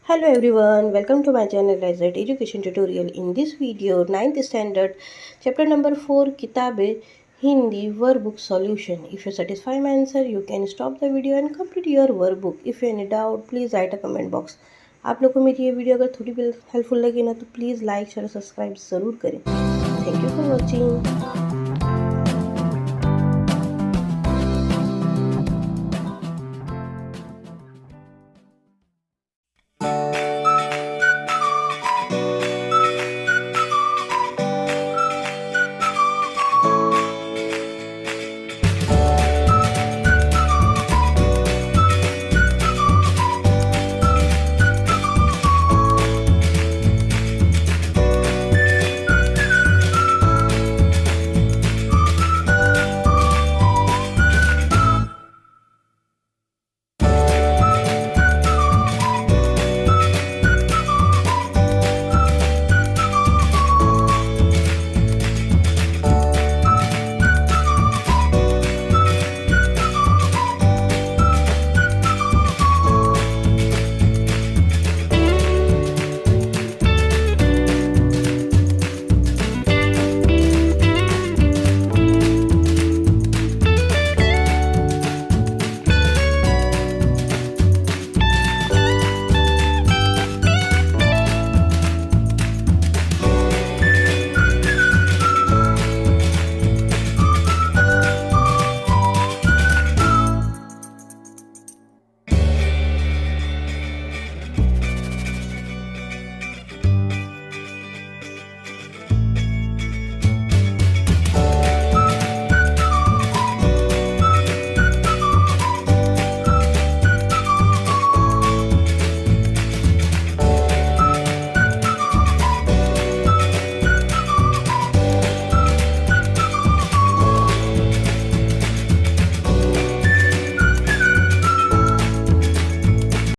Hello everyone, welcome to my channel Reset Education Tutorial. In this video, ninth standard, chapter number 4, Kitabe Hindi Workbook Solution. If you satisfy my answer, you can stop the video and complete your workbook. If you any doubt, please write a comment box. आप लोग को मेरी ये video अगर थोड़ी भी helpful लगी ना तो प्लीज़ लाइक शेयर सब्सक्राइब ज़रूर करें. Thank you for watching.